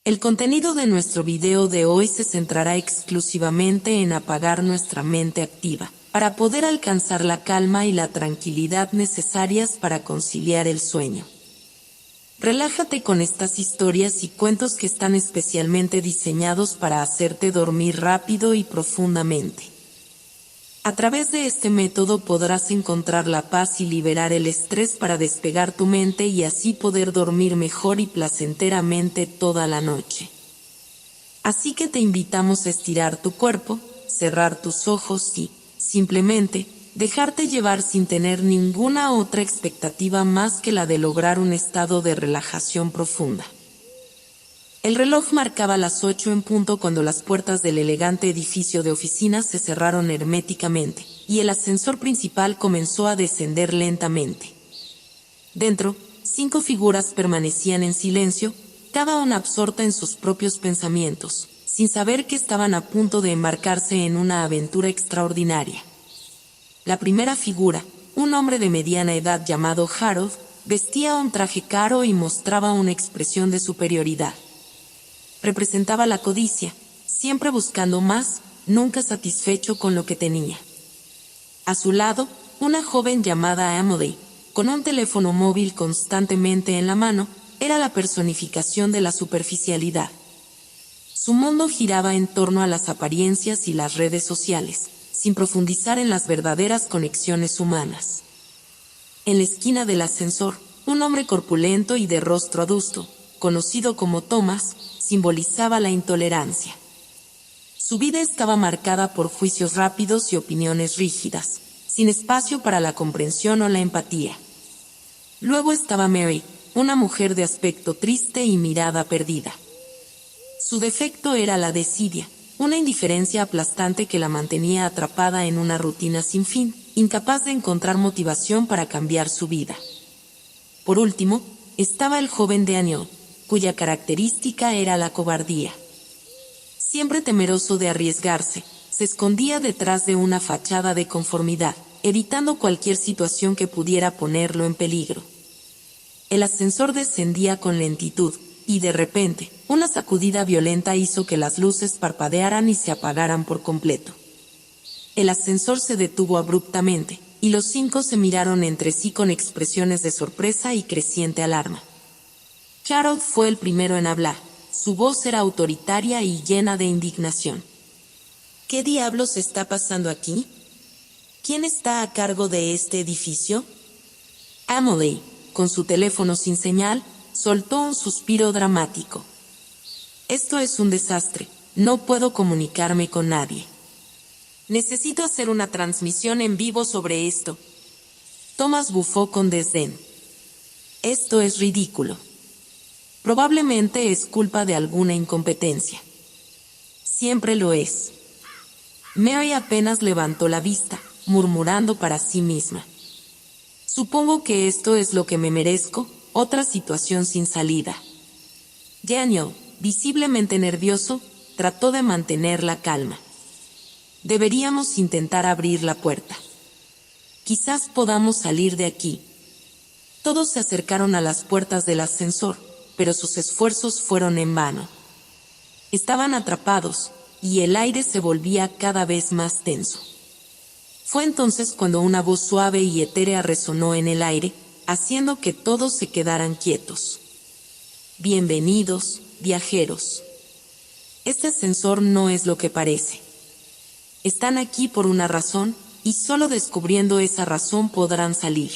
El contenido de nuestro video de hoy se centrará exclusivamente en apagar nuestra mente activa, para poder alcanzar la calma y la tranquilidad necesarias para conciliar el sueño. Relájate con estas historias y cuentos que están especialmente diseñados para hacerte dormir rápido y profundamente. A través de este método podrás encontrar la paz y liberar el estrés para despegar tu mente y así poder dormir mejor y placenteramente toda la noche. Así que te invitamos a estirar tu cuerpo, cerrar tus ojos y, simplemente, dejarte llevar sin tener ninguna otra expectativa más que la de lograr un estado de relajación profunda. El reloj marcaba las 8 en punto cuando las puertas del elegante edificio de oficinas se cerraron herméticamente, y el ascensor principal comenzó a descender lentamente. Dentro, 5 figuras permanecían en silencio, cada una absorta en sus propios pensamientos, sin saber que estaban a punto de embarcarse en una aventura extraordinaria. La primera figura, un hombre de mediana edad llamado Harold, vestía un traje caro y mostraba una expresión de superioridad. Representaba la codicia, siempre buscando más, nunca satisfecho con lo que tenía. A su lado, una joven llamada Emily, con un teléfono móvil constantemente en la mano, era la personificación de la superficialidad. Su mundo giraba en torno a las apariencias y las redes sociales, sin profundizar en las verdaderas conexiones humanas. En la esquina del ascensor, un hombre corpulento y de rostro adusto, conocido como Thomas, simbolizaba la intolerancia. Su vida estaba marcada por juicios rápidos y opiniones rígidas, sin espacio para la comprensión o la empatía. Luego estaba Mary, una mujer de aspecto triste y mirada perdida. Su defecto era la desidia, una indiferencia aplastante que la mantenía atrapada en una rutina sin fin, incapaz de encontrar motivación para cambiar su vida. Por último, estaba el joven Daniel, cuya característica era la cobardía. Siempre temeroso de arriesgarse, se escondía detrás de una fachada de conformidad, evitando cualquier situación que pudiera ponerlo en peligro. El ascensor descendía con lentitud, y de repente, una sacudida violenta hizo que las luces parpadearan y se apagaran por completo. El ascensor se detuvo abruptamente, y los 5 se miraron entre sí con expresiones de sorpresa y creciente alarma. Harold fue el primero en hablar. Su voz era autoritaria y llena de indignación. ¿Qué diablos está pasando aquí? ¿Quién está a cargo de este edificio? Emily, con su teléfono sin señal, soltó un suspiro dramático. Esto es un desastre, no puedo comunicarme con nadie. Necesito hacer una transmisión en vivo sobre esto. Thomas bufó con desdén. Esto es ridículo. Probablemente es culpa de alguna incompetencia. Siempre lo es. Mary apenas levantó la vista, murmurando para sí misma. Supongo que esto es lo que me merezco, otra situación sin salida. Daniel, visiblemente nervioso, trató de mantener la calma. Deberíamos intentar abrir la puerta. Quizás podamos salir de aquí. Todos se acercaron a las puertas del ascensor, pero sus esfuerzos fueron en vano. Estaban atrapados, y el aire se volvía cada vez más tenso. Fue entonces cuando una voz suave y etérea resonó en el aire, haciendo que todos se quedaran quietos. Bienvenidos, viajeros. Este ascensor no es lo que parece. Están aquí por una razón, y solo descubriendo esa razón podrán salir.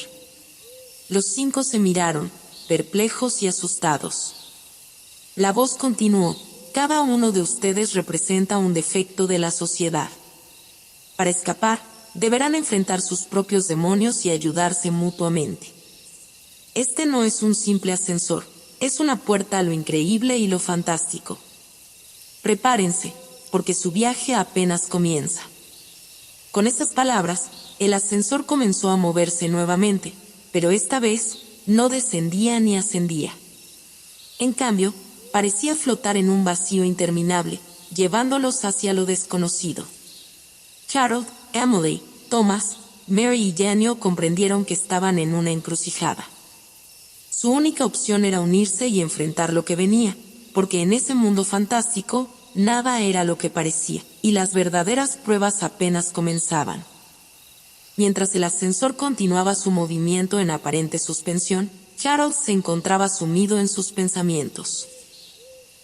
Los 5 se miraron, perplejos y asustados. La voz continuó: cada uno de ustedes representa un defecto de la sociedad. Para escapar, deberán enfrentar sus propios demonios y ayudarse mutuamente. Este no es un simple ascensor, es una puerta a lo increíble y lo fantástico. Prepárense, porque su viaje apenas comienza. Con esas palabras, el ascensor comenzó a moverse nuevamente, pero esta vez no descendía ni ascendía. En cambio, parecía flotar en un vacío interminable, llevándolos hacia lo desconocido. Harold, Emily, Thomas, Mary y Daniel comprendieron que estaban en una encrucijada. Su única opción era unirse y enfrentar lo que venía, porque en ese mundo fantástico, nada era lo que parecía, y las verdaderas pruebas apenas comenzaban. Mientras el ascensor continuaba su movimiento en aparente suspensión, Harold se encontraba sumido en sus pensamientos.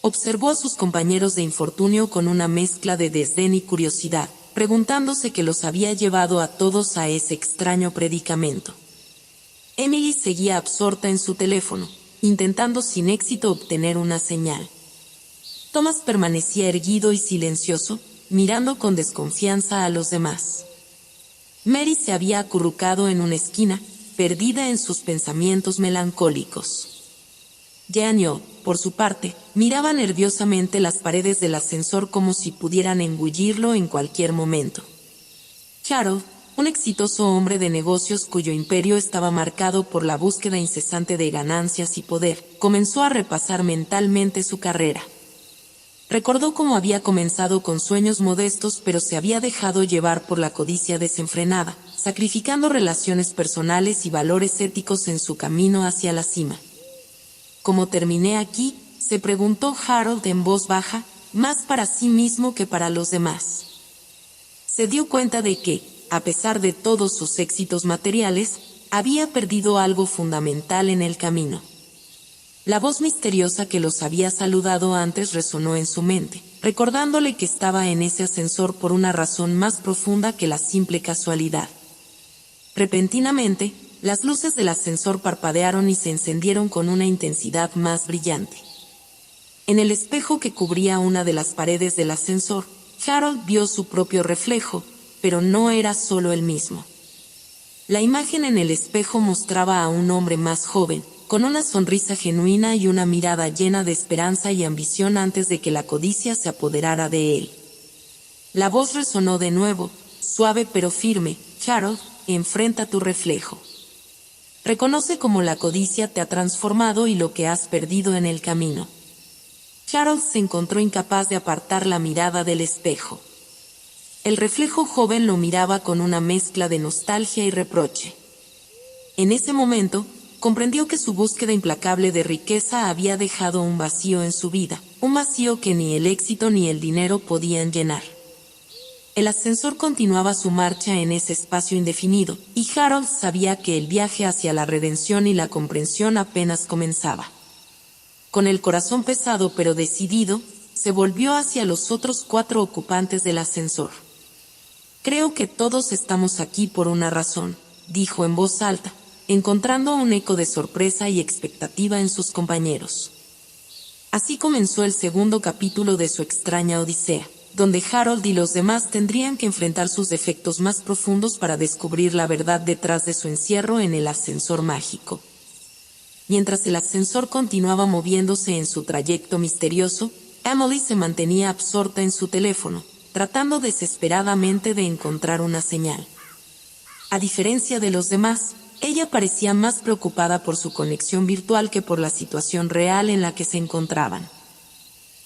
Observó a sus compañeros de infortunio con una mezcla de desdén y curiosidad, preguntándose qué los había llevado a todos a ese extraño predicamento. Emily seguía absorta en su teléfono, intentando sin éxito obtener una señal. Thomas permanecía erguido y silencioso, mirando con desconfianza a los demás. Mary se había acurrucado en una esquina, perdida en sus pensamientos melancólicos. Jean, por su parte, miraba nerviosamente las paredes del ascensor como si pudieran engullirlo en cualquier momento. Harold, un exitoso hombre de negocios cuyo imperio estaba marcado por la búsqueda incesante de ganancias y poder, comenzó a repasar mentalmente su carrera. Recordó cómo había comenzado con sueños modestos, pero se había dejado llevar por la codicia desenfrenada, sacrificando relaciones personales y valores éticos en su camino hacia la cima. ¿Cómo terminé aquí?, se preguntó Harold en voz baja, más para sí mismo que para los demás. Se dio cuenta de que, a pesar de todos sus éxitos materiales, había perdido algo fundamental en el camino. La voz misteriosa que los había saludado antes resonó en su mente, recordándole que estaba en ese ascensor por una razón más profunda que la simple casualidad. Repentinamente, las luces del ascensor parpadearon y se encendieron con una intensidad más brillante. En el espejo que cubría una de las paredes del ascensor, Harold vio su propio reflejo, pero no era solo el mismo. La imagen en el espejo mostraba a un hombre más joven, con una sonrisa genuina y una mirada llena de esperanza y ambición antes de que la codicia se apoderara de él. La voz resonó de nuevo, suave pero firme: Harold, enfrenta tu reflejo. Reconoce cómo la codicia te ha transformado y lo que has perdido en el camino. Harold se encontró incapaz de apartar la mirada del espejo. El reflejo joven lo miraba con una mezcla de nostalgia y reproche. En ese momento, comprendió que su búsqueda implacable de riqueza había dejado un vacío en su vida, un vacío que ni el éxito ni el dinero podían llenar. El ascensor continuaba su marcha en ese espacio indefinido, y Harold sabía que el viaje hacia la redención y la comprensión apenas comenzaba. Con el corazón pesado pero decidido, se volvió hacia los otros 4 ocupantes del ascensor. «Creo que todos estamos aquí por una razón», dijo en voz alta, encontrando un eco de sorpresa y expectativa en sus compañeros. Así comenzó el segundo capítulo de su extraña odisea, donde Harold y los demás tendrían que enfrentar sus defectos más profundos para descubrir la verdad detrás de su encierro en el ascensor mágico. Mientras el ascensor continuaba moviéndose en su trayecto misterioso, Emily se mantenía absorta en su teléfono, tratando desesperadamente de encontrar una señal. A diferencia de los demás, ella parecía más preocupada por su conexión virtual que por la situación real en la que se encontraban.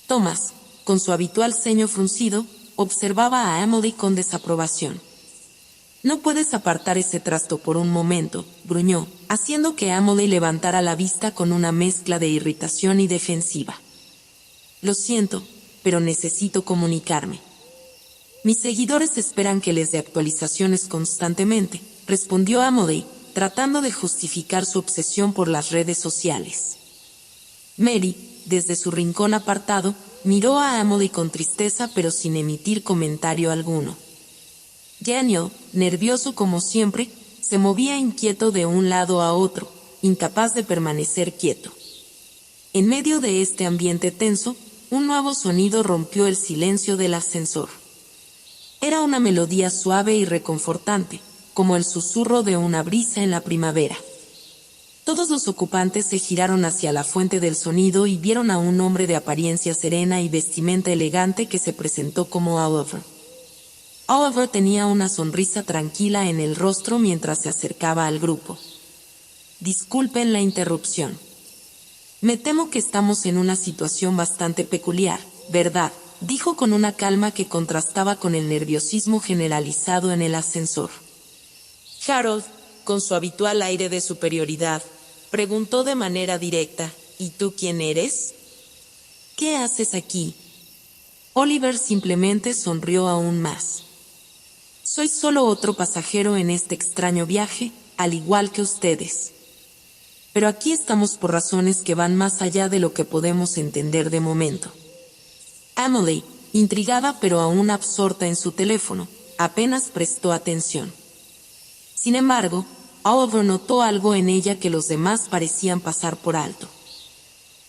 Thomas, con su habitual ceño fruncido, observaba a Emily con desaprobación. «No puedes apartar ese trasto por un momento», gruñó, haciendo que Emily levantara la vista con una mezcla de irritación y defensiva. «Lo siento, pero necesito comunicarme. Mis seguidores esperan que les dé actualizaciones constantemente», respondió Emily, tratando de justificar su obsesión por las redes sociales. Mary, desde su rincón apartado, miró a Emily con tristeza pero sin emitir comentario alguno. Daniel, nervioso como siempre, se movía inquieto de un lado a otro, incapaz de permanecer quieto. En medio de este ambiente tenso, un nuevo sonido rompió el silencio del ascensor. Era una melodía suave y reconfortante, como el susurro de una brisa en la primavera. Todos los ocupantes se giraron hacia la fuente del sonido y vieron a un hombre de apariencia serena y vestimenta elegante que se presentó como Oliver. Oliver tenía una sonrisa tranquila en el rostro mientras se acercaba al grupo. «Disculpen la interrupción. Me temo que estamos en una situación bastante peculiar, ¿verdad?», dijo con una calma que contrastaba con el nerviosismo generalizado en el ascensor. Harold, con su habitual aire de superioridad, preguntó de manera directa: «¿Y tú quién eres?». ¿Qué haces aquí? Oliver simplemente sonrió aún más. Soy solo otro pasajero en este extraño viaje, al igual que ustedes. Pero aquí estamos por razones que van más allá de lo que podemos entender de momento. Emily, intrigada pero aún absorta en su teléfono, apenas prestó atención. Sin embargo, Oliver notó algo en ella que los demás parecían pasar por alto.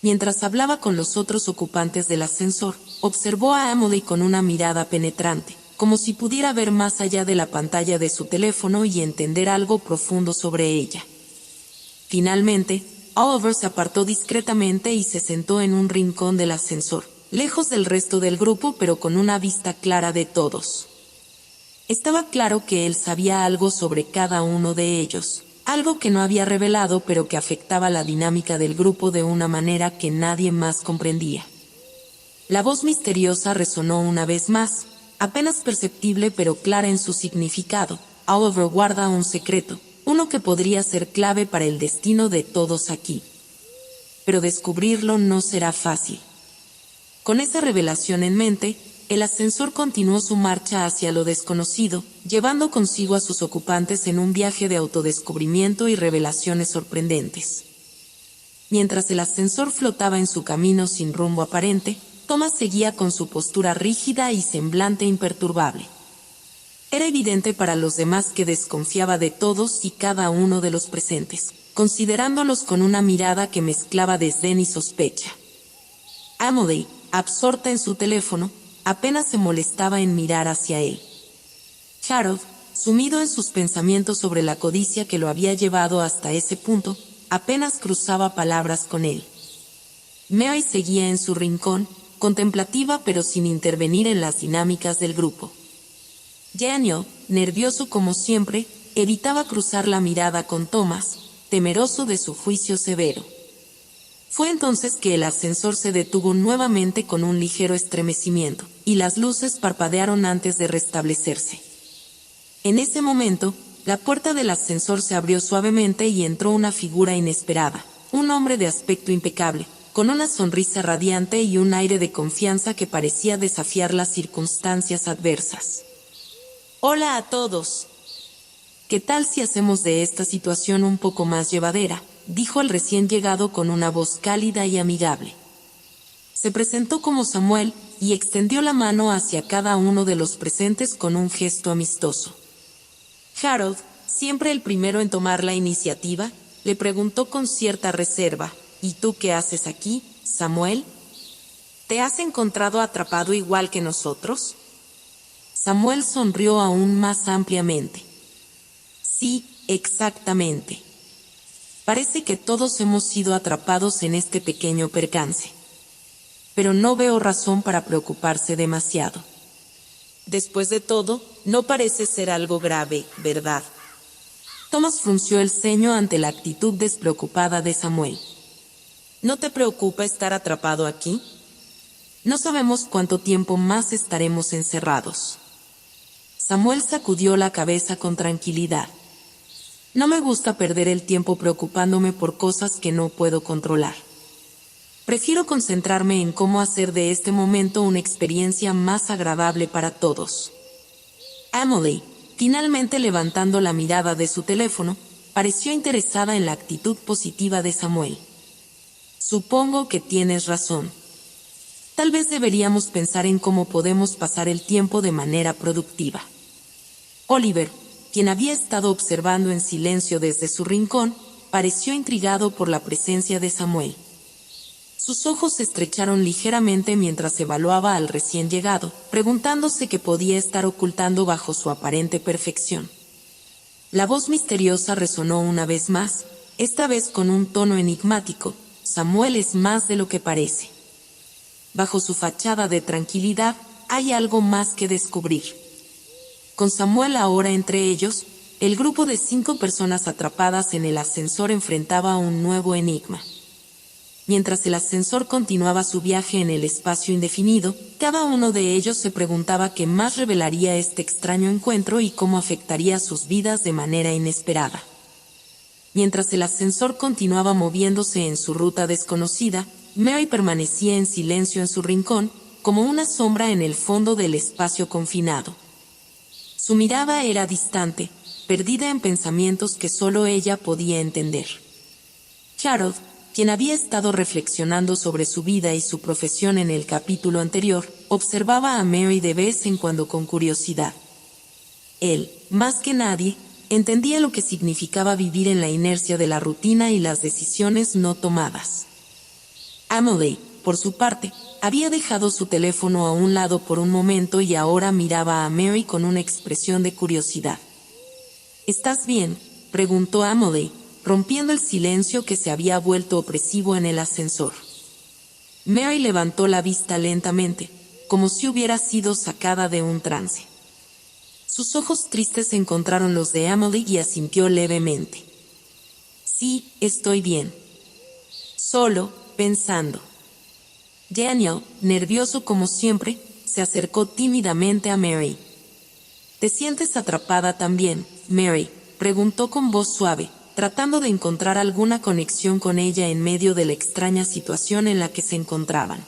Mientras hablaba con los otros ocupantes del ascensor, observó a Emily con una mirada penetrante, como si pudiera ver más allá de la pantalla de su teléfono y entender algo profundo sobre ella. Finalmente, Oliver se apartó discretamente y se sentó en un rincón del ascensor, lejos del resto del grupo pero con una vista clara de todos. Estaba claro que él sabía algo sobre cada uno de ellos, algo que no había revelado pero que afectaba la dinámica del grupo de una manera que nadie más comprendía. La voz misteriosa resonó una vez más, apenas perceptible pero clara en su significado. Oliver guarda un secreto, uno que podría ser clave para el destino de todos aquí. Pero descubrirlo no será fácil. Con esa revelación en mente, el ascensor continuó su marcha hacia lo desconocido, llevando consigo a sus ocupantes en un viaje de autodescubrimiento y revelaciones sorprendentes. Mientras el ascensor flotaba en su camino sin rumbo aparente, Thomas seguía con su postura rígida y semblante imperturbable. Era evidente para los demás que desconfiaba de todos y cada uno de los presentes, considerándolos con una mirada que mezclaba desdén y sospecha. Emily, absorta en su teléfono, apenas se molestaba en mirar hacia él. Harold, sumido en sus pensamientos sobre la codicia que lo había llevado hasta ese punto, apenas cruzaba palabras con él. Mary seguía en su rincón, contemplativa pero sin intervenir en las dinámicas del grupo. Daniel, nervioso como siempre, evitaba cruzar la mirada con Thomas, temeroso de su juicio severo. Fue entonces que el ascensor se detuvo nuevamente con un ligero estremecimiento, y las luces parpadearon antes de restablecerse. En ese momento, la puerta del ascensor se abrió suavemente y entró una figura inesperada, un hombre de aspecto impecable, con una sonrisa radiante y un aire de confianza que parecía desafiar las circunstancias adversas. «Hola a todos. ¿Qué tal si hacemos de esta situación un poco más llevadera?», dijo el recién llegado con una voz cálida y amigable. Se presentó como Samuel y extendió la mano hacia cada uno de los presentes con un gesto amistoso. Harold, siempre el primero en tomar la iniciativa, le preguntó con cierta reserva: «¿Y tú qué haces aquí, Samuel? ¿Te has encontrado atrapado igual que nosotros?». Samuel sonrió aún más ampliamente. «Sí, exactamente. Parece que todos hemos sido atrapados en este pequeño percance. Pero no veo razón para preocuparse demasiado. Después de todo, no parece ser algo grave, ¿verdad?». Thomas frunció el ceño ante la actitud despreocupada de Samuel. «¿No te preocupa estar atrapado aquí? No sabemos cuánto tiempo más estaremos encerrados». Samuel sacudió la cabeza con tranquilidad. «No me gusta perder el tiempo preocupándome por cosas que no puedo controlar. Prefiero concentrarme en cómo hacer de este momento una experiencia más agradable para todos». Emily, finalmente levantando la mirada de su teléfono, pareció interesada en la actitud positiva de Samuel. «Supongo que tienes razón. Tal vez deberíamos pensar en cómo podemos pasar el tiempo de manera productiva». Oliver, quien había estado observando en silencio desde su rincón, pareció intrigado por la presencia de Samuel. Sus ojos se estrecharon ligeramente mientras evaluaba al recién llegado, preguntándose qué podía estar ocultando bajo su aparente perfección. La voz misteriosa resonó una vez más, esta vez con un tono enigmático: «Samuel es más de lo que parece. Bajo su fachada de tranquilidad hay algo más que descubrir». Con Samuel ahora entre ellos, el grupo de 5 personas atrapadas en el ascensor enfrentaba un nuevo enigma. Mientras el ascensor continuaba su viaje en el espacio indefinido, cada uno de ellos se preguntaba qué más revelaría este extraño encuentro y cómo afectaría sus vidas de manera inesperada. Mientras el ascensor continuaba moviéndose en su ruta desconocida, Mary permanecía en silencio en su rincón, como una sombra en el fondo del espacio confinado. Su mirada era distante, perdida en pensamientos que solo ella podía entender. Harold, quien había estado reflexionando sobre su vida y su profesión en el capítulo anterior, observaba a Mary de vez en cuando con curiosidad. Él, más que nadie, entendía lo que significaba vivir en la inercia de la rutina y las decisiones no tomadas. Emily, por su parte, había dejado su teléfono a un lado por un momento y ahora miraba a Mary con una expresión de curiosidad. ¿Estás bien?, preguntó Emily, rompiendo el silencio que se había vuelto opresivo en el ascensor. Mary levantó la vista lentamente, como si hubiera sido sacada de un trance. Sus ojos tristes encontraron los de Emily y asintió levemente. Sí, estoy bien. Solo, pensando. Daniel, nervioso como siempre, se acercó tímidamente a Mary. ¿Te sientes atrapada también, Mary?, preguntó con voz suave, tratando de encontrar alguna conexión con ella en medio de la extraña situación en la que se encontraban.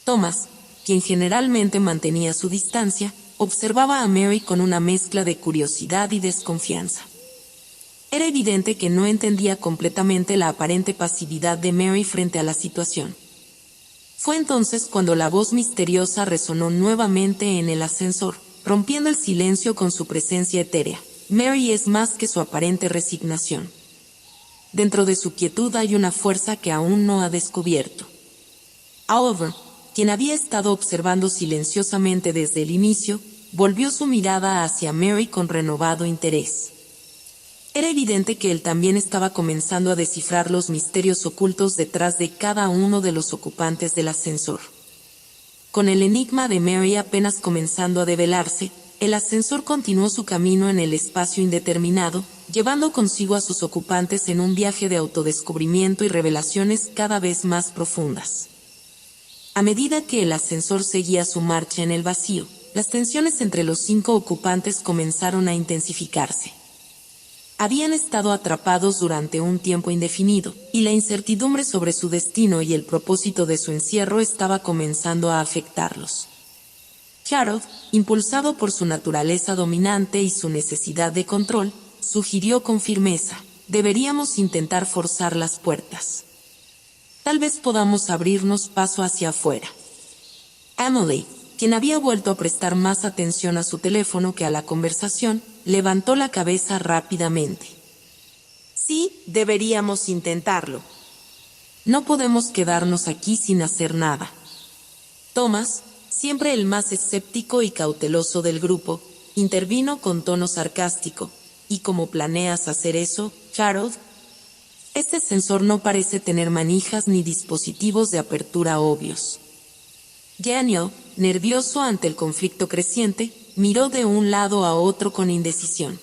Thomas, quien generalmente mantenía su distancia, observaba a Mary con una mezcla de curiosidad y desconfianza. Era evidente que no entendía completamente la aparente pasividad de Mary frente a la situación. Fue entonces cuando la voz misteriosa resonó nuevamente en el ascensor, rompiendo el silencio con su presencia etérea. Mary es más que su aparente resignación. Dentro de su quietud hay una fuerza que aún no ha descubierto. Oliver, quien había estado observando silenciosamente desde el inicio, volvió su mirada hacia Mary con renovado interés. Era evidente que él también estaba comenzando a descifrar los misterios ocultos detrás de cada uno de los ocupantes del ascensor. Con el enigma de Mary apenas comenzando a develarse, el ascensor continuó su camino en el espacio indeterminado, llevando consigo a sus ocupantes en un viaje de autodescubrimiento y revelaciones cada vez más profundas. A medida que el ascensor seguía su marcha en el vacío, las tensiones entre los 5 ocupantes comenzaron a intensificarse. Habían estado atrapados durante un tiempo indefinido, y la incertidumbre sobre su destino y el propósito de su encierro estaba comenzando a afectarlos. Harold, impulsado por su naturaleza dominante y su necesidad de control, sugirió con firmeza: deberíamos intentar forzar las puertas. Tal vez podamos abrirnos paso hacia afuera. Emily, quien había vuelto a prestar más atención a su teléfono que a la conversación, levantó la cabeza rápidamente. Sí, deberíamos intentarlo. No podemos quedarnos aquí sin hacer nada. Thomas, siempre el más escéptico y cauteloso del grupo, intervino con tono sarcástico. ¿Y cómo planeas hacer eso, Harold? Este sensor no parece tener manijas ni dispositivos de apertura obvios. Daniel, nervioso ante el conflicto creciente, miró de un lado a otro con indecisión.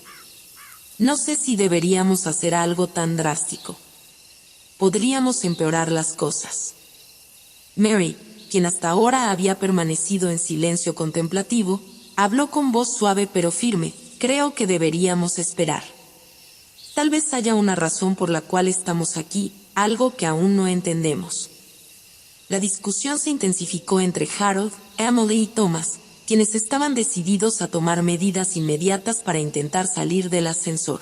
No sé si deberíamos hacer algo tan drástico. Podríamos empeorar las cosas. Mary, quien hasta ahora había permanecido en silencio contemplativo, habló con voz suave pero firme: creo que deberíamos esperar. Tal vez haya una razón por la cual estamos aquí, algo que aún no entendemos. La discusión se intensificó entre Harold, Emily y Thomas, quienes estaban decididos a tomar medidas inmediatas para intentar salir del ascensor.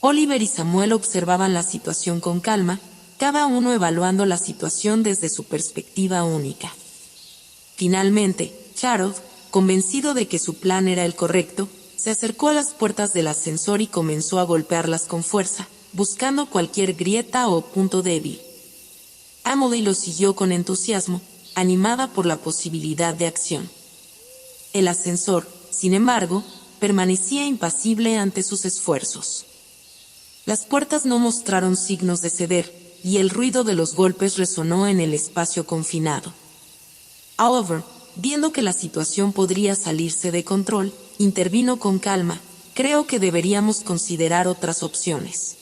Oliver y Samuel observaban la situación con calma, cada uno evaluando la situación desde su perspectiva única. Finalmente, Harold, convencido de que su plan era el correcto, se acercó a las puertas del ascensor y comenzó a golpearlas con fuerza, buscando cualquier grieta o punto débil. Emily lo siguió con entusiasmo, animada por la posibilidad de acción. El ascensor, sin embargo, permanecía impasible ante sus esfuerzos. Las puertas no mostraron signos de ceder, y el ruido de los golpes resonó en el espacio confinado. Oliver, viendo que la situación podría salirse de control, intervino con calma: creo que deberíamos considerar otras opciones.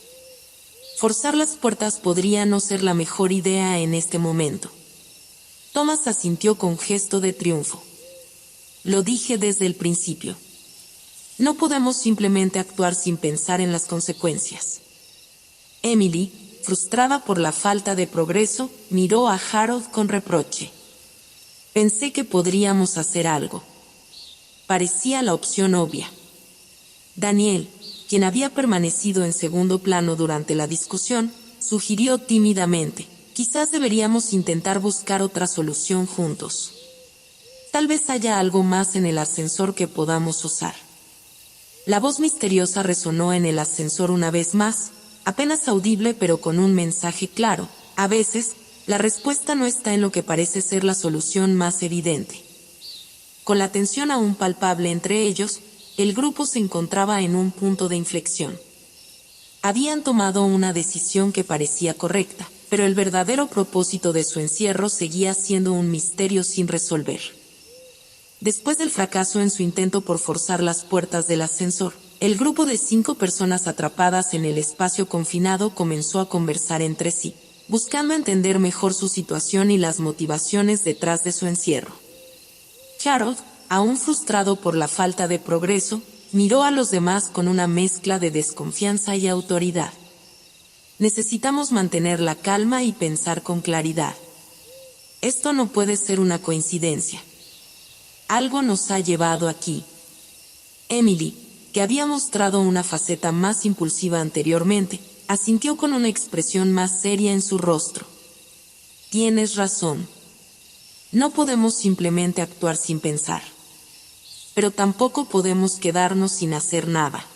Forzar las puertas podría no ser la mejor idea en este momento. Thomas asintió con gesto de triunfo. Lo dije desde el principio. No podemos simplemente actuar sin pensar en las consecuencias. Emily, frustrada por la falta de progreso, miró a Harold con reproche. Pensé que podríamos hacer algo. Parecía la opción obvia. Daniel, quien había permanecido en segundo plano durante la discusión, sugirió tímidamente: quizás deberíamos intentar buscar otra solución juntos. Tal vez haya algo más en el ascensor que podamos usar. La voz misteriosa resonó en el ascensor una vez más, apenas audible pero con un mensaje claro: a veces, la respuesta no está en lo que parece ser la solución más evidente. Con la tensión aún palpable entre ellos, el grupo se encontraba en un punto de inflexión. Habían tomado una decisión que parecía correcta, pero el verdadero propósito de su encierro seguía siendo un misterio sin resolver. Después del fracaso en su intento por forzar las puertas del ascensor, el grupo de 5 personas atrapadas en el espacio confinado comenzó a conversar entre sí, buscando entender mejor su situación y las motivaciones detrás de su encierro. Harold, aún frustrado por la falta de progreso, miró a los demás con una mezcla de desconfianza y autoridad. Necesitamos mantener la calma y pensar con claridad. Esto no puede ser una coincidencia. Algo nos ha llevado aquí. Emily, que había mostrado una faceta más impulsiva anteriormente, asintió con una expresión más seria en su rostro. Tienes razón. No podemos simplemente actuar sin pensar. Pero tampoco podemos quedarnos sin hacer nada.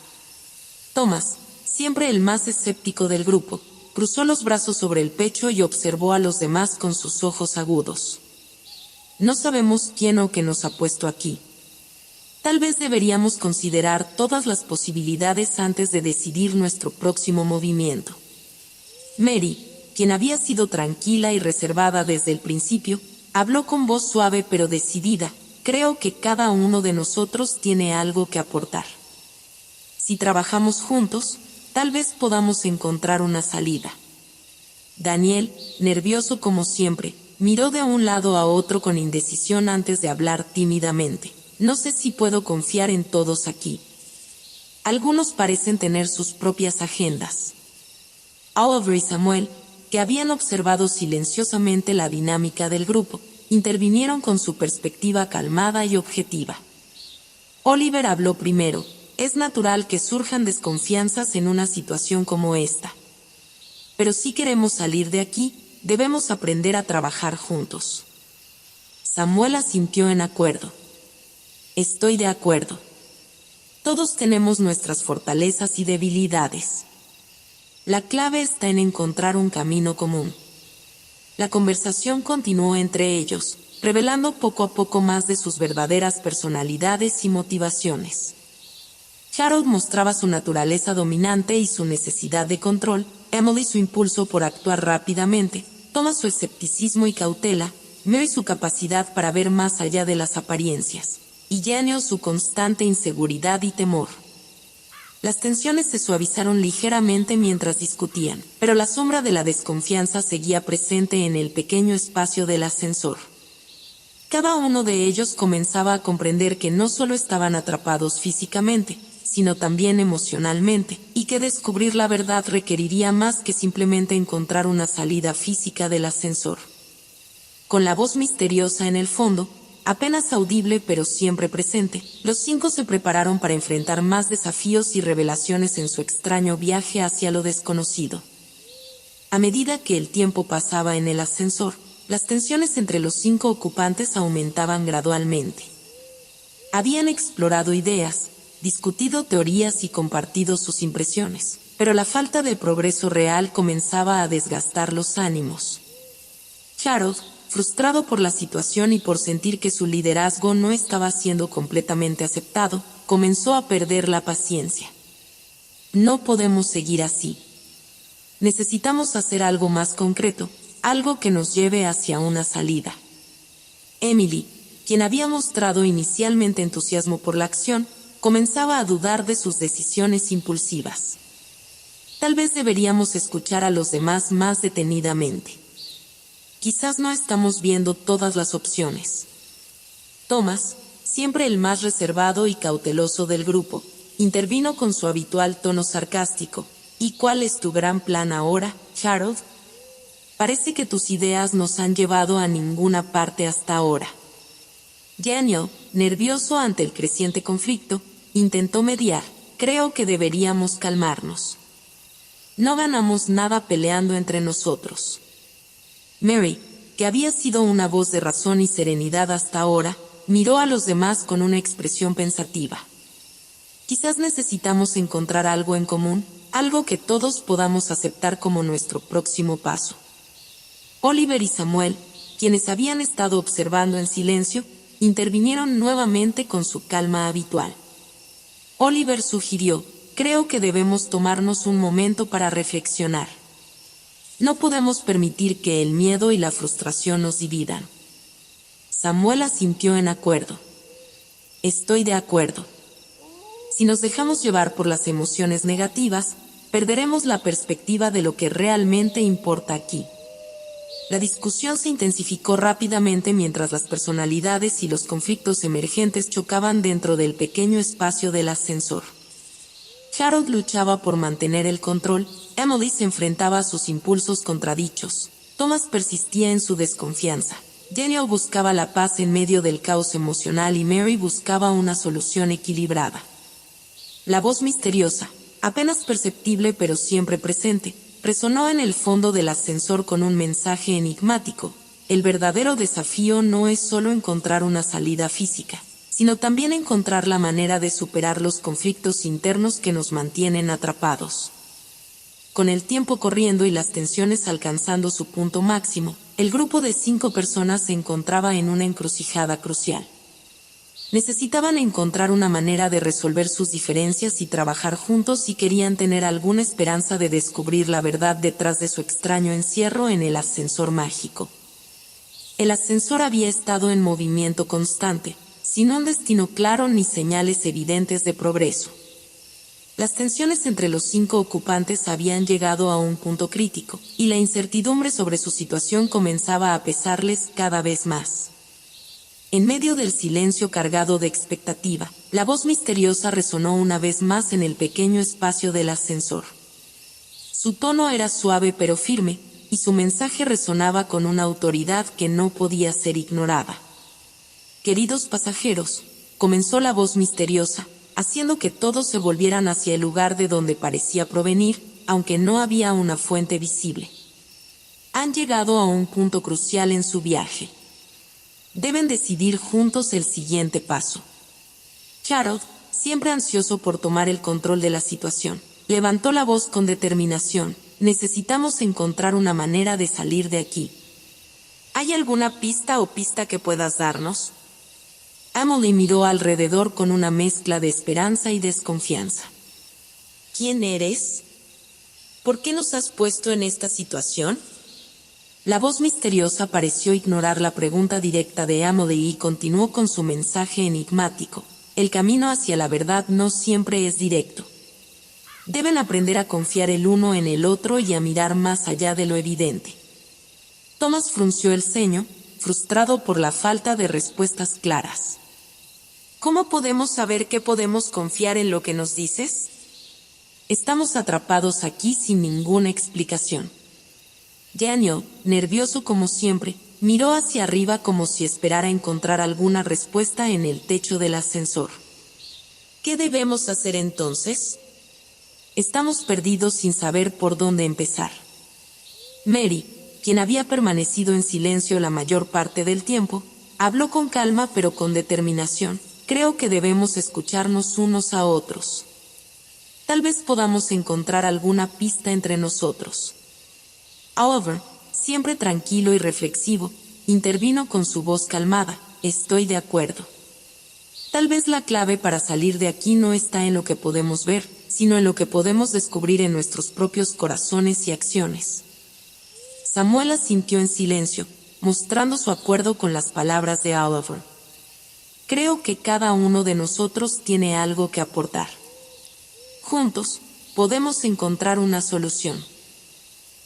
Thomas, siempre el más escéptico del grupo, cruzó los brazos sobre el pecho y observó a los demás con sus ojos agudos. No sabemos quién o qué nos ha puesto aquí. Tal vez deberíamos considerar todas las posibilidades antes de decidir nuestro próximo movimiento. Mary, quien había sido tranquila y reservada desde el principio, habló con voz suave pero decidida: creo que cada uno de nosotros tiene algo que aportar. Si trabajamos juntos, tal vez podamos encontrar una salida. Daniel, nervioso como siempre, miró de un lado a otro con indecisión antes de hablar tímidamente. No sé si puedo confiar en todos aquí. Algunos parecen tener sus propias agendas. Oliver y Samuel, que habían observado silenciosamente la dinámica del grupo, intervinieron con su perspectiva calmada y objetiva. Oliver habló primero: es natural que surjan desconfianzas en una situación como esta. Pero si queremos salir de aquí, debemos aprender a trabajar juntos. Samuel asintió en acuerdo. Estoy de acuerdo. Todos tenemos nuestras fortalezas y debilidades. La clave está en encontrar un camino común. La conversación continuó entre ellos, revelando poco a poco más de sus verdaderas personalidades y motivaciones. Harold mostraba su naturaleza dominante y su necesidad de control, Emily su impulso por actuar rápidamente, Thomas su escepticismo y cautela, Mary su capacidad para ver más allá de las apariencias, y Daniel su constante inseguridad y temor. Las tensiones se suavizaron ligeramente mientras discutían, pero la sombra de la desconfianza seguía presente en el pequeño espacio del ascensor. Cada uno de ellos comenzaba a comprender que no solo estaban atrapados físicamente, sino también emocionalmente, y que descubrir la verdad requeriría más que simplemente encontrar una salida física del ascensor. Con la voz misteriosa en el fondo, apenas audible pero siempre presente, los 5 se prepararon para enfrentar más desafíos y revelaciones en su extraño viaje hacia lo desconocido. A medida que el tiempo pasaba en el ascensor, las tensiones entre los 5 ocupantes aumentaban gradualmente. Habían explorado ideas, discutido teorías y compartido sus impresiones, pero la falta de progreso real comenzaba a desgastar los ánimos. Harold, frustrado por la situación y por sentir que su liderazgo no estaba siendo completamente aceptado, comenzó a perder la paciencia. No podemos seguir así. Necesitamos hacer algo más concreto, algo que nos lleve hacia una salida. Emily, quien había mostrado inicialmente entusiasmo por la acción, comenzaba a dudar de sus decisiones impulsivas. Tal vez deberíamos escuchar a los demás más detenidamente. Quizás no estamos viendo todas las opciones. Thomas, siempre el más reservado y cauteloso del grupo, intervino con su habitual tono sarcástico. ¿Y cuál es tu gran plan ahora, Harold. Parece que tus ideas nos han llevado a ninguna parte hasta ahora. Daniel, nervioso ante el creciente conflicto, intentó mediar. Creo que deberíamos calmarnos. No ganamos nada peleando entre nosotros. Mary, que había sido una voz de razón y serenidad hasta ahora, miró a los demás con una expresión pensativa. Quizás necesitamos encontrar algo en común, algo que todos podamos aceptar como nuestro próximo paso. Oliver y Samuel, quienes habían estado observando en silencio, intervinieron nuevamente con su calma habitual. Oliver sugirió: creo que debemos tomarnos un momento para reflexionar. No podemos permitir que el miedo y la frustración nos dividan. Samuel asintió en acuerdo. Estoy de acuerdo. Si nos dejamos llevar por las emociones negativas, perderemos la perspectiva de lo que realmente importa aquí. La discusión se intensificó rápidamente mientras las personalidades y los conflictos emergentes chocaban dentro del pequeño espacio del ascensor. Harold luchaba por mantener el control, Emily se enfrentaba a sus impulsos contradichos, Thomas persistía en su desconfianza, Daniel buscaba la paz en medio del caos emocional y Mary buscaba una solución equilibrada. La voz misteriosa, apenas perceptible pero siempre presente, resonó en el fondo del ascensor con un mensaje enigmático: el verdadero desafío no es solo encontrar una salida física, sino también encontrar la manera de superar los conflictos internos que nos mantienen atrapados. Con el tiempo corriendo y las tensiones alcanzando su punto máximo, el grupo de 5 personas se encontraba en una encrucijada crucial. Necesitaban encontrar una manera de resolver sus diferencias y trabajar juntos si querían tener alguna esperanza de descubrir la verdad detrás de su extraño encierro en el ascensor mágico. El ascensor había estado en movimiento constante, sin un destino claro ni señales evidentes de progreso. Las tensiones entre los 5 ocupantes habían llegado a un punto crítico, y la incertidumbre sobre su situación comenzaba a pesarles cada vez más. En medio del silencio cargado de expectativa, la voz misteriosa resonó una vez más en el pequeño espacio del ascensor. Su tono era suave pero firme, y su mensaje resonaba con una autoridad que no podía ser ignorada. Queridos pasajeros, comenzó la voz misteriosa, haciendo que todos se volvieran hacia el lugar de donde parecía provenir, aunque no había una fuente visible. Han llegado a un punto crucial en su viaje. Deben decidir juntos el siguiente paso. Harold, siempre ansioso por tomar el control de la situación, levantó la voz con determinación: necesitamos encontrar una manera de salir de aquí. ¿Hay alguna pista que puedas darnos? Emily miró alrededor con una mezcla de esperanza y desconfianza. ¿Quién eres? ¿Por qué nos has puesto en esta situación? La voz misteriosa pareció ignorar la pregunta directa de Emily y continuó con su mensaje enigmático: el camino hacia la verdad no siempre es directo. Deben aprender a confiar el uno en el otro y a mirar más allá de lo evidente. Thomas frunció el ceño, frustrado por la falta de respuestas claras. ¿Cómo podemos saber que podemos confiar en lo que nos dices? Estamos atrapados aquí sin ninguna explicación. Daniel, nervioso como siempre, miró hacia arriba como si esperara encontrar alguna respuesta en el techo del ascensor. ¿Qué debemos hacer entonces? Estamos perdidos sin saber por dónde empezar. Mary, quien había permanecido en silencio la mayor parte del tiempo, habló con calma pero con determinación: creo que debemos escucharnos unos a otros. Tal vez podamos encontrar alguna pista entre nosotros. Oliver, siempre tranquilo y reflexivo, intervino con su voz calmada: estoy de acuerdo. Tal vez la clave para salir de aquí no está en lo que podemos ver, sino en lo que podemos descubrir en nuestros propios corazones y acciones. Samuel asintió en silencio, mostrando su acuerdo con las palabras de Oliver. Creo que cada uno de nosotros tiene algo que aportar. Juntos, podemos encontrar una solución.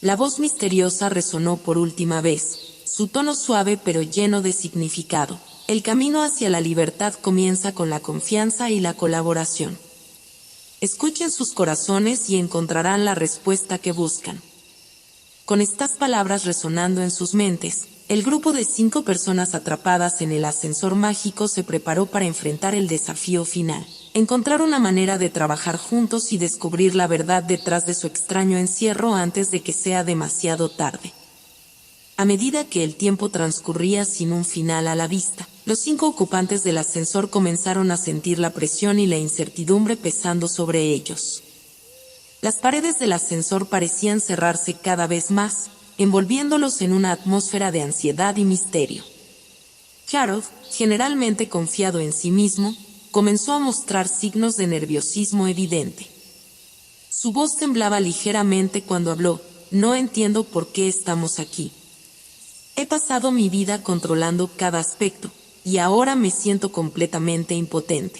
La voz misteriosa resonó por última vez, su tono suave pero lleno de significado: el camino hacia la libertad comienza con la confianza y la colaboración. Escuchen sus corazones y encontrarán la respuesta que buscan. Con estas palabras resonando en sus mentes, el grupo de 5 personas atrapadas en el ascensor mágico se preparó para enfrentar el desafío final: encontrar una manera de trabajar juntos y descubrir la verdad detrás de su extraño encierro antes de que sea demasiado tarde. A medida que el tiempo transcurría sin un final a la vista, los 5 ocupantes del ascensor comenzaron a sentir la presión y la incertidumbre pesando sobre ellos. Las paredes del ascensor parecían cerrarse cada vez más, envolviéndolos en una atmósfera de ansiedad y misterio. Harold, generalmente confiado en sí mismo, comenzó a mostrar signos de nerviosismo evidente. Su voz temblaba ligeramente cuando habló: «No entiendo por qué estamos aquí. He pasado mi vida controlando cada aspecto, y ahora me siento completamente impotente».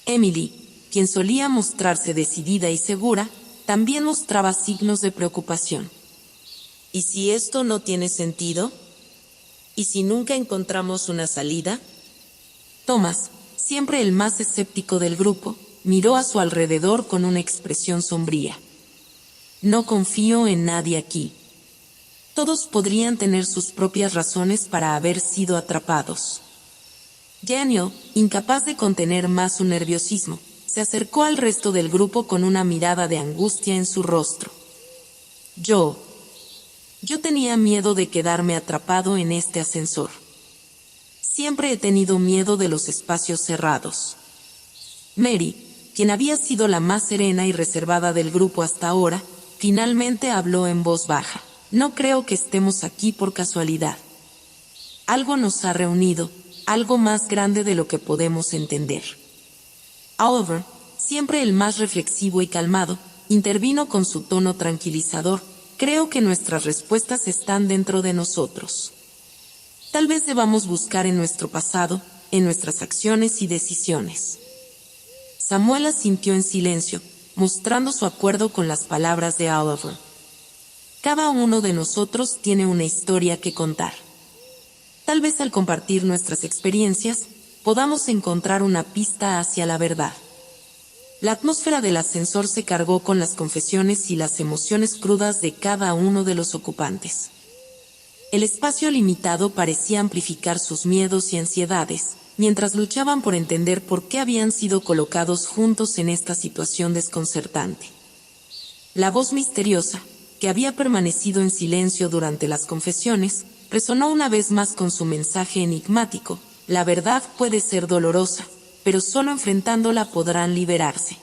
Emily, quien solía mostrarse decidida y segura, también mostraba signos de preocupación. ¿Y si esto no tiene sentido? ¿Y si nunca encontramos una salida? Thomas, siempre el más escéptico del grupo, miró a su alrededor con una expresión sombría. «No confío en nadie aquí. Todos podrían tener sus propias razones para haber sido atrapados». Daniel, incapaz de contener más su nerviosismo, se acercó al resto del grupo con una mirada de angustia en su rostro. Yo tenía miedo de quedarme atrapado en este ascensor. Siempre he tenido miedo de los espacios cerrados. Mary, quien había sido la más serena y reservada del grupo hasta ahora, finalmente habló en voz baja. «No creo que estemos aquí por casualidad. Algo nos ha reunido, algo más grande de lo que podemos entender». Oliver, siempre el más reflexivo y calmado, intervino con su tono tranquilizador: «Creo que nuestras respuestas están dentro de nosotros. Tal vez debamos buscar en nuestro pasado, en nuestras acciones y decisiones». Samuel asintió en silencio, mostrando su acuerdo con las palabras de Oliver. «Cada uno de nosotros tiene una historia que contar. Tal vez al compartir nuestras experiencias, podamos encontrar una pista hacia la verdad». La atmósfera del ascensor se cargó con las confesiones y las emociones crudas de cada uno de los ocupantes. El espacio limitado parecía amplificar sus miedos y ansiedades, mientras luchaban por entender por qué habían sido colocados juntos en esta situación desconcertante. La voz misteriosa, que había permanecido en silencio durante las confesiones, resonó una vez más con su mensaje enigmático: «La verdad puede ser dolorosa, pero solo enfrentándola podrán liberarse».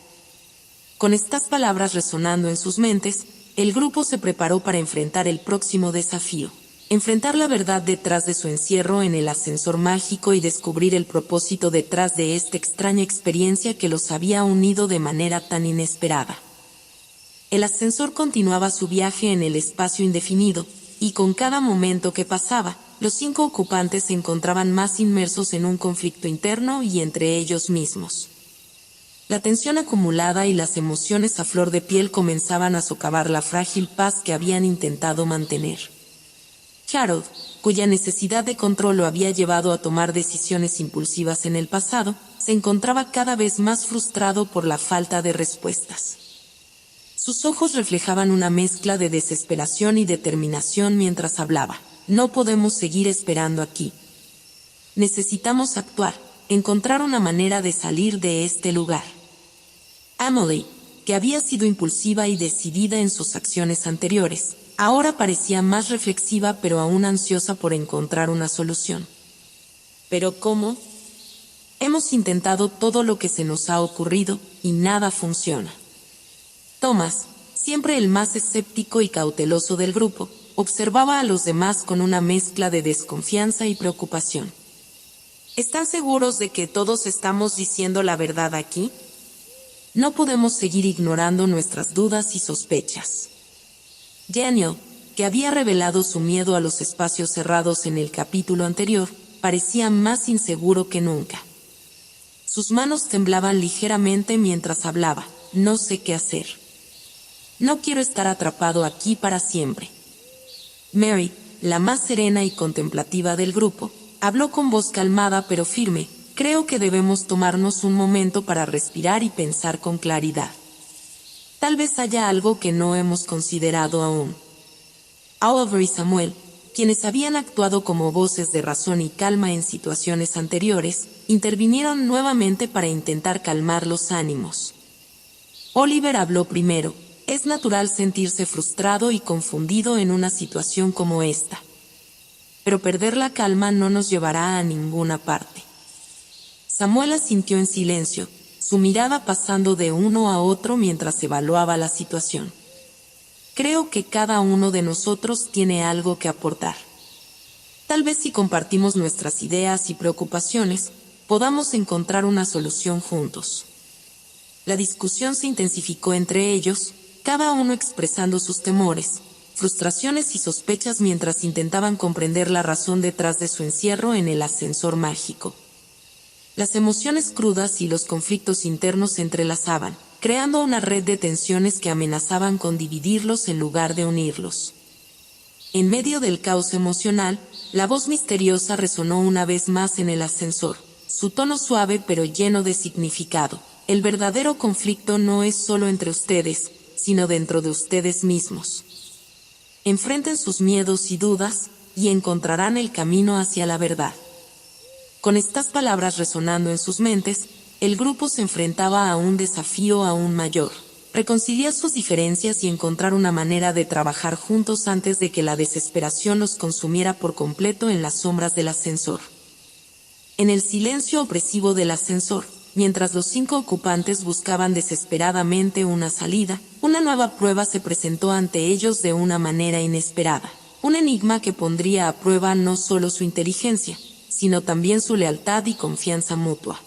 Con estas palabras resonando en sus mentes, el grupo se preparó para enfrentar el próximo desafío: enfrentar la verdad detrás de su encierro en el ascensor mágico y descubrir el propósito detrás de esta extraña experiencia que los había unido de manera tan inesperada. El ascensor continuaba su viaje en el espacio indefinido, y con cada momento que pasaba, los 5 ocupantes se encontraban más inmersos en un conflicto interno y entre ellos mismos. La tensión acumulada y las emociones a flor de piel comenzaban a socavar la frágil paz que habían intentado mantener. Harold, cuya necesidad de control lo había llevado a tomar decisiones impulsivas en el pasado, se encontraba cada vez más frustrado por la falta de respuestas. Sus ojos reflejaban una mezcla de desesperación y determinación mientras hablaba. «No podemos seguir esperando aquí. Necesitamos actuar, encontrar una manera de salir de este lugar». Emily, que había sido impulsiva y decidida en sus acciones anteriores, ahora parecía más reflexiva pero aún ansiosa por encontrar una solución. «¿Pero cómo? Hemos intentado todo lo que se nos ha ocurrido, y nada funciona». Thomas, siempre el más escéptico y cauteloso del grupo, observaba a los demás con una mezcla de desconfianza y preocupación. «¿Están seguros de que todos estamos diciendo la verdad aquí? No podemos seguir ignorando nuestras dudas y sospechas». Daniel, que había revelado su miedo a los espacios cerrados en el capítulo anterior, parecía más inseguro que nunca. Sus manos temblaban ligeramente mientras hablaba. «No sé qué hacer. No quiero estar atrapado aquí para siempre». Mary, la más serena y contemplativa del grupo, habló con voz calmada pero firme: «Creo que debemos tomarnos un momento para respirar y pensar con claridad. Tal vez haya algo que no hemos considerado aún». Oliver y Samuel, quienes habían actuado como voces de razón y calma en situaciones anteriores, intervinieron nuevamente para intentar calmar los ánimos. Oliver habló primero. Es natural sentirse frustrado y confundido en una situación como esta. Pero perder la calma no nos llevará a ninguna parte. Samuel asintió en silencio, su mirada pasando de uno a otro mientras evaluaba la situación. Creo que cada uno de nosotros tiene algo que aportar. Tal vez si compartimos nuestras ideas y preocupaciones, podamos encontrar una solución juntos. La discusión se intensificó entre ellos, cada uno expresando sus temores, frustraciones y sospechas mientras intentaban comprender la razón detrás de su encierro en el ascensor mágico. Las emociones crudas y los conflictos internos se entrelazaban, creando una red de tensiones que amenazaban con dividirlos en lugar de unirlos. En medio del caos emocional, la voz misteriosa resonó una vez más en el ascensor, su tono suave pero lleno de significado. El verdadero conflicto no es solo entre ustedes, sino dentro de ustedes mismos. Enfrenten sus miedos y dudas, y encontrarán el camino hacia la verdad. Con estas palabras resonando en sus mentes, el grupo se enfrentaba a un desafío aún mayor: reconciliar sus diferencias y encontrar una manera de trabajar juntos antes de que la desesperación los consumiera por completo en las sombras del ascensor. En el silencio opresivo del ascensor, mientras los 5 ocupantes buscaban desesperadamente una salida, una nueva prueba se presentó ante ellos de una manera inesperada. Un enigma que pondría a prueba no solo su inteligencia, sino también su lealtad y confianza mutua.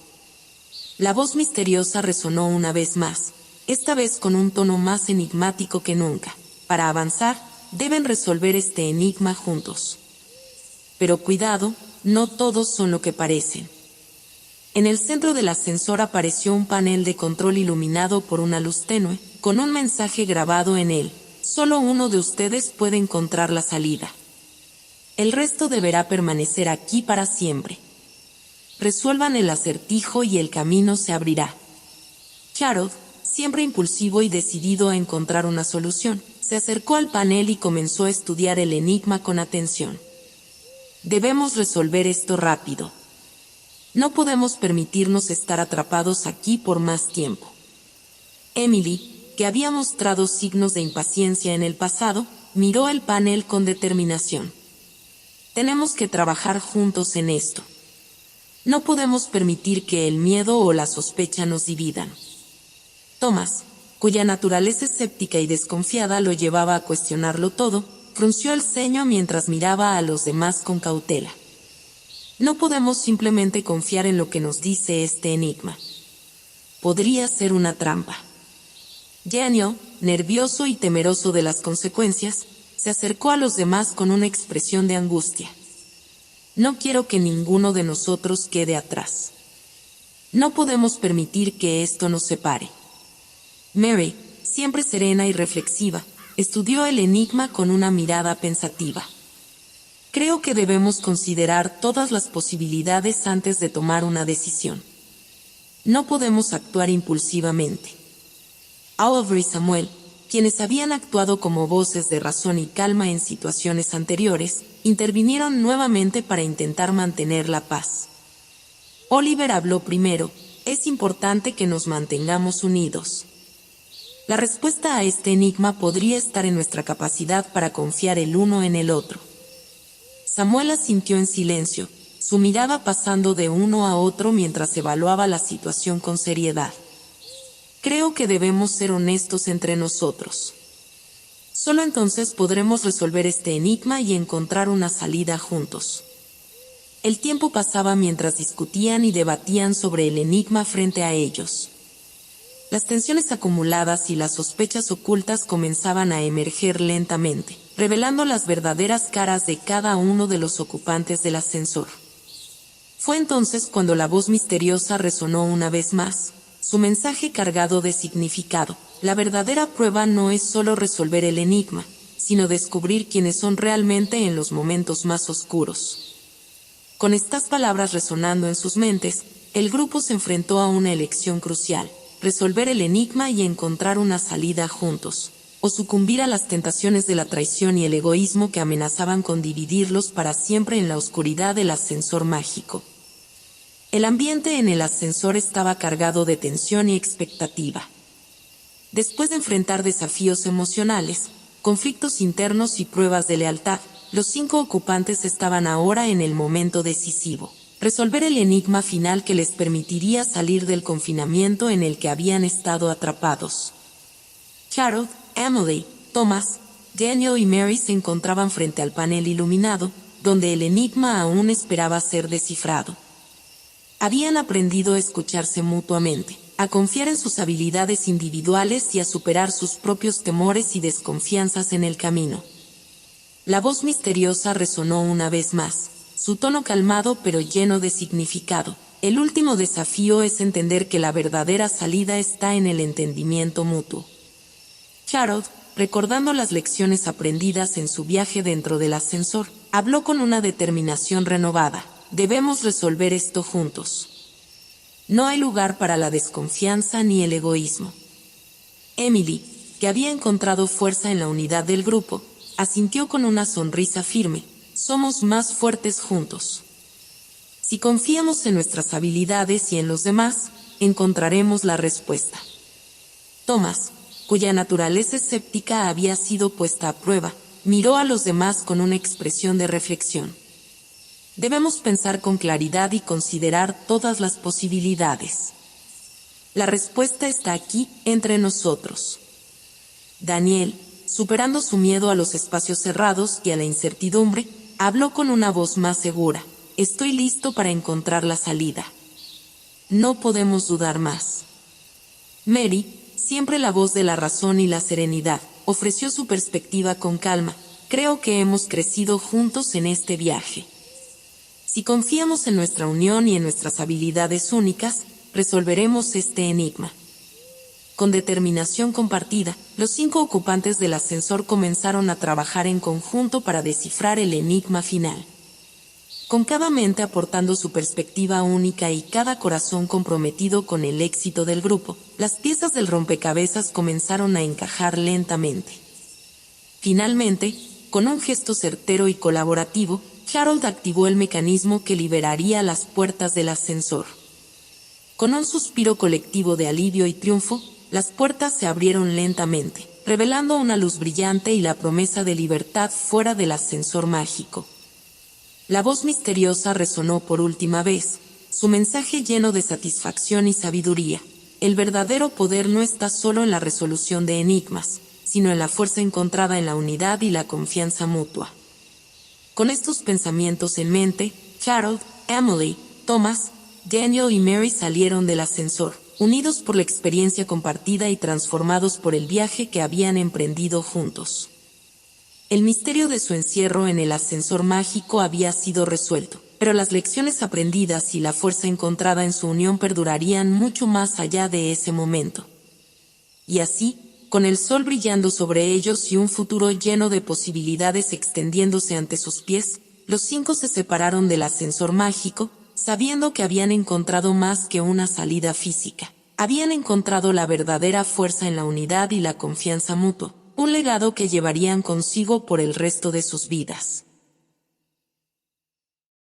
La voz misteriosa resonó una vez más, esta vez con un tono más enigmático que nunca. Para avanzar, deben resolver este enigma juntos. Pero cuidado, no todos son lo que parecen. En el centro del ascensor apareció un panel de control iluminado por una luz tenue, con un mensaje grabado en él: solo uno de ustedes puede encontrar la salida. El resto deberá permanecer aquí para siempre. Resuelvan el acertijo y el camino se abrirá. Harold, siempre impulsivo y decidido a encontrar una solución, se acercó al panel y comenzó a estudiar el enigma con atención. Debemos resolver esto rápido. No podemos permitirnos estar atrapados aquí por más tiempo. Emily, que había mostrado signos de impaciencia en el pasado, miró el panel con determinación. Tenemos que trabajar juntos en esto. No podemos permitir que el miedo o la sospecha nos dividan. Thomas, cuya naturaleza escéptica y desconfiada lo llevaba a cuestionarlo todo, frunció el ceño mientras miraba a los demás con cautela. No podemos simplemente confiar en lo que nos dice este enigma. Podría ser una trampa. Daniel, nervioso y temeroso de las consecuencias, se acercó a los demás con una expresión de angustia. No quiero que ninguno de nosotros quede atrás. No podemos permitir que esto nos separe. Mary, siempre serena y reflexiva, estudió el enigma con una mirada pensativa. Creo que debemos considerar todas las posibilidades antes de tomar una decisión. No podemos actuar impulsivamente. Oliver y Samuel, quienes habían actuado como voces de razón y calma en situaciones anteriores, intervinieron nuevamente para intentar mantener la paz. Oliver habló primero: es importante que nos mantengamos unidos. La respuesta a este enigma podría estar en nuestra capacidad para confiar el uno en el otro. Samuel asintió en silencio, su mirada pasando de uno a otro mientras evaluaba la situación con seriedad. Creo que debemos ser honestos entre nosotros. Solo entonces podremos resolver este enigma y encontrar una salida juntos. El tiempo pasaba mientras discutían y debatían sobre el enigma frente a ellos. Las tensiones acumuladas y las sospechas ocultas comenzaban a emerger lentamente, revelando las verdaderas caras de cada uno de los ocupantes del ascensor. Fue entonces cuando la voz misteriosa resonó una vez más, su mensaje cargado de significado. La verdadera prueba no es solo resolver el enigma, sino descubrir quiénes son realmente en los momentos más oscuros. Con estas palabras resonando en sus mentes, el grupo se enfrentó a una elección crucial: resolver el enigma y encontrar una salida juntos, o sucumbir a las tentaciones de la traición y el egoísmo que amenazaban con dividirlos para siempre en la oscuridad del ascensor mágico. El ambiente en el ascensor estaba cargado de tensión y expectativa. Después de enfrentar desafíos emocionales, conflictos internos y pruebas de lealtad, los 5 ocupantes estaban ahora en el momento decisivo: resolver el enigma final que les permitiría salir del confinamiento en el que habían estado atrapados. Harold, Emily, Thomas, Daniel y Mary se encontraban frente al panel iluminado, donde el enigma aún esperaba ser descifrado. Habían aprendido a escucharse mutuamente, a confiar en sus habilidades individuales y a superar sus propios temores y desconfianzas en el camino. La voz misteriosa resonó una vez más, su tono calmado pero lleno de significado. El último desafío es entender que la verdadera salida está en el entendimiento mutuo. Harold, recordando las lecciones aprendidas en su viaje dentro del ascensor, habló con una determinación renovada: debemos resolver esto juntos. No hay lugar para la desconfianza ni el egoísmo. Emily, que había encontrado fuerza en la unidad del grupo, asintió con una sonrisa firme: somos más fuertes juntos. Si confiamos en nuestras habilidades y en los demás, encontraremos la respuesta. Thomas, cuya naturaleza escéptica había sido puesta a prueba, miró a los demás con una expresión de reflexión. Debemos pensar con claridad y considerar todas las posibilidades. La respuesta está aquí, entre nosotros. Daniel, superando su miedo a los espacios cerrados y a la incertidumbre, habló con una voz más segura: estoy listo para encontrar la salida. No podemos dudar más. Mary, siempre la voz de la razón y la serenidad, ofreció su perspectiva con calma: creo que hemos crecido juntos en este viaje. Si confiamos en nuestra unión y en nuestras habilidades únicas, resolveremos este enigma. Con determinación compartida, los 5 ocupantes del ascensor comenzaron a trabajar en conjunto para descifrar el enigma final. Con cada mente aportando su perspectiva única y cada corazón comprometido con el éxito del grupo, las piezas del rompecabezas comenzaron a encajar lentamente. Finalmente, con un gesto certero y colaborativo, Harold activó el mecanismo que liberaría las puertas del ascensor. Con un suspiro colectivo de alivio y triunfo, las puertas se abrieron lentamente, revelando una luz brillante y la promesa de libertad fuera del ascensor mágico. La voz misteriosa resonó por última vez, su mensaje lleno de satisfacción y sabiduría: el verdadero poder no está solo en la resolución de enigmas, sino en la fuerza encontrada en la unidad y la confianza mutua. Con estos pensamientos en mente, Harold, Emily, Thomas, Daniel y Mary salieron del ascensor, unidos por la experiencia compartida y transformados por el viaje que habían emprendido juntos. El misterio de su encierro en el ascensor mágico había sido resuelto, pero las lecciones aprendidas y la fuerza encontrada en su unión perdurarían mucho más allá de ese momento. Y así, con el sol brillando sobre ellos y un futuro lleno de posibilidades extendiéndose ante sus pies, los 5 se separaron del ascensor mágico, sabiendo que habían encontrado más que una salida física. Habían encontrado la verdadera fuerza en la unidad y la confianza mutua, un legado que llevarían consigo por el resto de sus vidas.